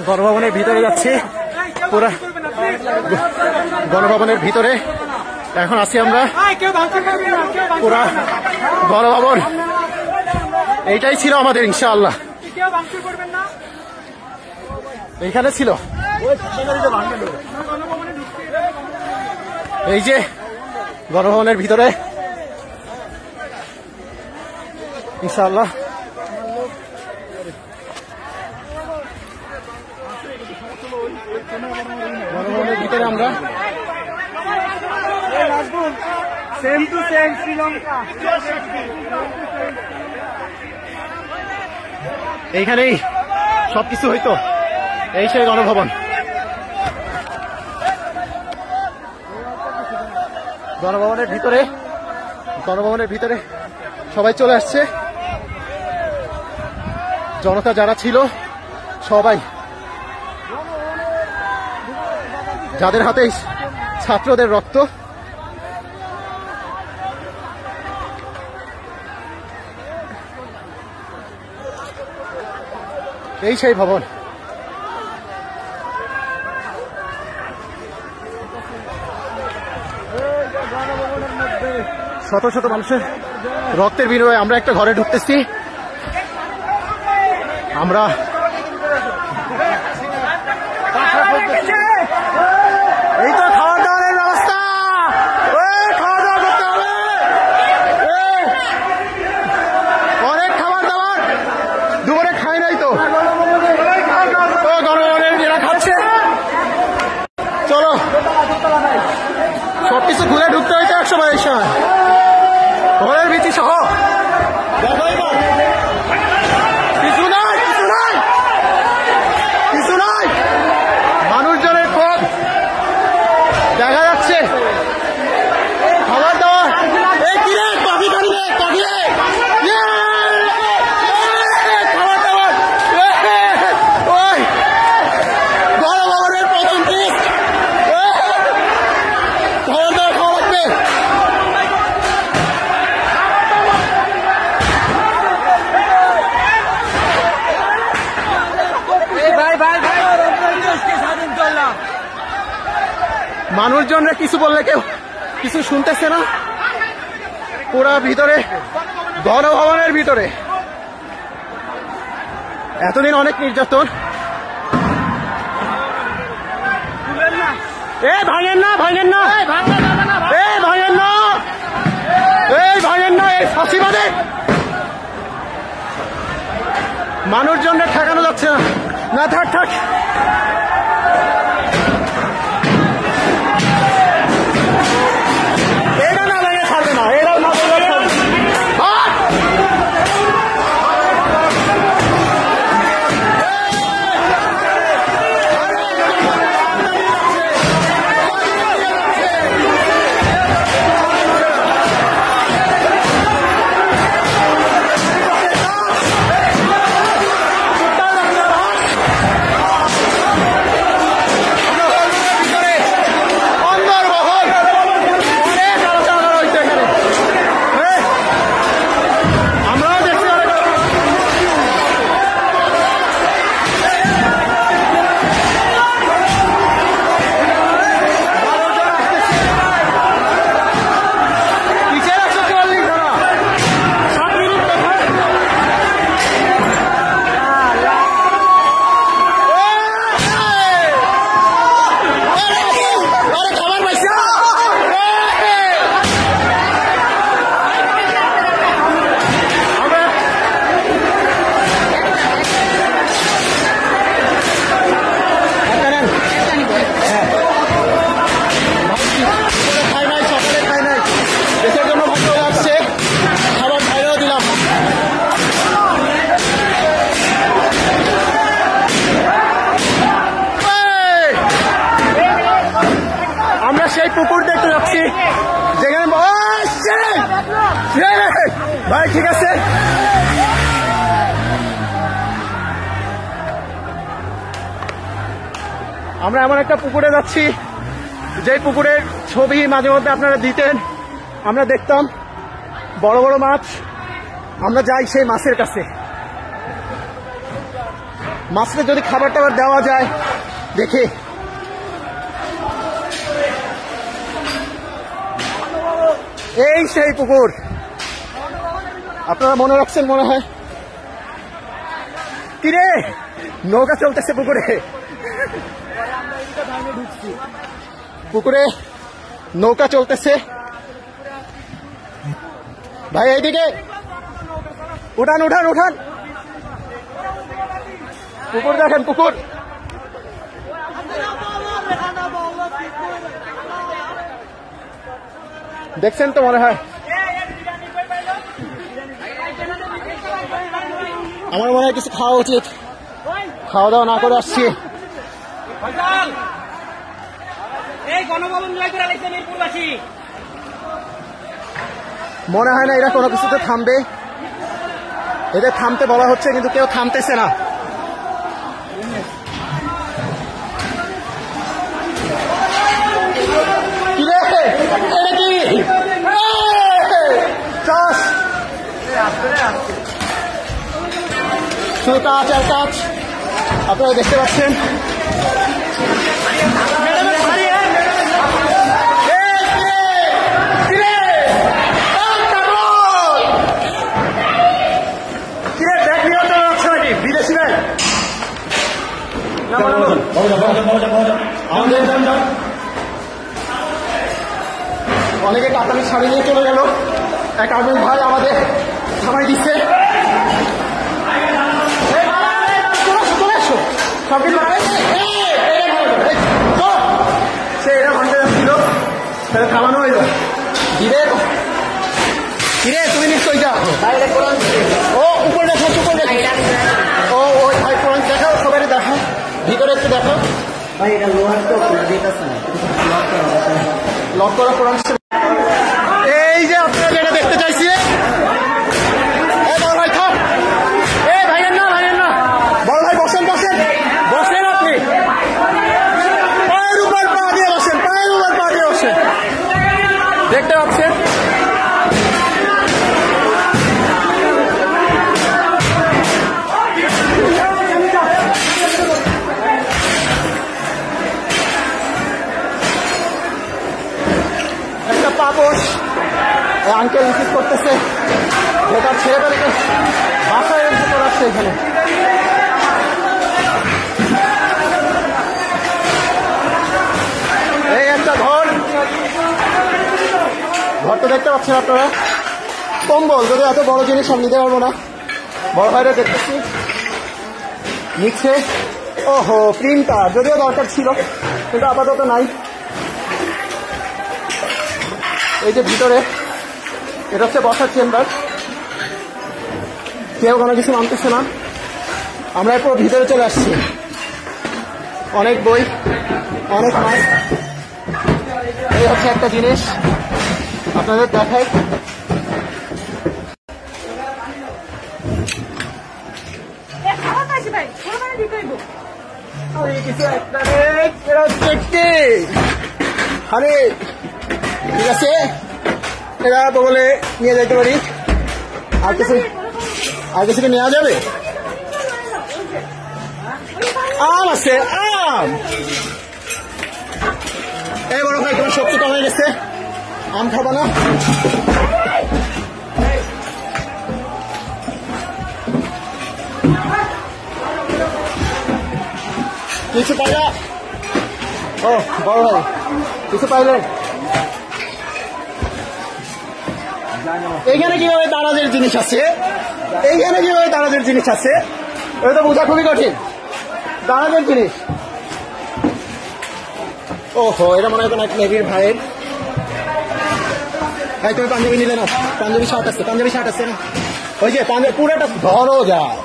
গণভবনের ভিতরে যাচ্ছি, পুরা গণভবনের ভিতরে এখন আছি আমরা। পুরা গণভবন এইটাই ছিল আমাদের, ইনশাআল্লাহ এইখানে ছিল। এই যে গণভবনের ভিতরে ইনশাআল্লাহ গণভবনের ভিতরে আমরা সেম টু সেম শ্রীলঙ্কা। এইখানেই সবকিছু হইতো, এই সেই গণভবন। গণভবনের ভিতরে সবাই চলে আসছে। জনতা যারা ছিল সবাই, যাদের হাতে ছাত্রদের রক্ত, এই সেই ভবন। শত শত মানুষের রক্তের বিনিময়ে আমরা একটা ঘরে ঢুকতেছি। আমরা এই তো খাওয়া দাওয়ার ব্যবস্থা, খাওয়া দাওয়া করতে হবে, অনেক খাবার দাবার দুপুরে খাই নাই তো, গণভবনের এরা খাচ্ছে। চলো সবকিছু ঘুরে ঢুকতে হইতো একশো বাইশ সময়, ঘরের ভীতি সহ। কিছু নাই, মানুষজনের ক্ষোভ দেখা যাচ্ছে। খাবার দাবার খাবার দাবার ওই গণভবনের প্রথম পিস খাবার দাবার খাওয়া লাগবে। মানুষজনরা কিছু বললে কেউ কিছু শুনতেছে না। পুরা ভিতরে গণভবনের ভিতরে এতদিন অনেক নির্যাতন। ভাঙেন না এই ফাঁসিবাদে মানুষজনরা ঠেকানো যাচ্ছে না। থাক সেই পুকুর দেখতে যাচ্ছি যেখানে ভাই ঠিক আছে। আমরা এমন একটা পুকুরে যাচ্ছি যে পুকুরের ছবি মাঝে মধ্যে আপনারা দিতেন, আমরা দেখতাম বড় বড় মাছ। আমরা যাই সেই মাছের কাছে। মাছকে যদি খাবার টাবার দেওয়া যায় দেখি। এই সেই পুকুর, আপনারা মনে রাখছেন মনে হয়। কিরে নৌকা চলতেছে পুকুরে, পুকুরে নৌকা চলতেছে। ভাই এইদিকে উঠান উঠান উঠান, পুকুর দেখেন পুকুর। দেখছেন তো মনে হয়। আমার মনে হয় কিছু খাওয়া উচিত, খাওয়া দাওয়া না করে আসছি। মনে হয় না এরা কোনো কিছুতে থামবে, এদের থামতে বলা হচ্ছে কিন্তু কেউ থামতেছে না। শুধু কাজ আর কাজ, আপনারা দেখতে পাচ্ছেন। বিদেশি ভাই অনেকে কাতারি শাড়ি নিয়ে চলে গেল, এক আর্মির ভাই আমাদের থামাই দিচ্ছে। সে এরা ভাঙতে যাচ্ছিল, তাহলে থামানো হইল। কিরে তুমি নিশ্চয়ই যাও, ও উপরে দেখো, উপরে দেখো। ও ওই ভাই কোরআন দেখাও, সবাই দেখাও, ভিতরে একটু দেখো। ভাই এটা লোহার তো লক করা কোরআন। এই যে আপনারা যেটা দেখতে চাইছি, বড় ভাই থাক, ভাইয়ের না ভাইয়ের না, বড় ভাই বসেন বসেন বসেন, আপনি পায়ের উপর পা দিয়ে বসেন, পায়ের উপর পা দিয়ে বসেন। দেখতে পাচ্ছেন একটা পাপস আঙ্কেল রিসিভ করতেছে, যেটা ছেলেদেরকে বাসায় এসে করাচ্ছে। এখানে এই একটা ঘর, ঘরটা দেখতে পাচ্ছেন আপনারা। কম্বল, যদি এত বড় জিনিস আমি নিতে পারবো না, বড় ভাইরা দেখতেছি নিচ্ছে। ওহো প্রিন্টার, যদিও দরকার ছিল কিন্তু আপাতত নাই। এই যে ভিতরে এটা হচ্ছে বসার চেম্বার, কেউ কোনো কিছু মানতেছে না। আমরা এরপর ভিতরে চলে আসছি, অনেক বই, অনেক মাছ। এই হচ্ছে একটা জিনিস আপনাদের দেখাই। আরে ঠিক আছে, এরা বলে নিয়ে যেতে পারি। আর কিছু নেওয়া যাবে? আম আছে, আম। এই বড় ভাই তোমার শক্তি কমে গেছে, আম খাবো না? কিছু পাইলা? ও বড় ভাই কিছু পাইলেন? এইখানে কিভাবে দারাজের জিনিস আছে, এইখানে কিভাবে দারাজের জিনিস আছে, এটা তো বোঝা খুবই কঠিন। দারাজের জিনিস, ওহো এটা মনে হয় কোনো এক নেভির ভাইয়ের। ভাই তুমি পাঞ্জাবি নিলে না? পাঞ্জাবি শার্ট আছে, পাঞ্জাবি শার্ট আছে না? ওই যে পাঞ্জাবি পুরোটা ধরো যায়।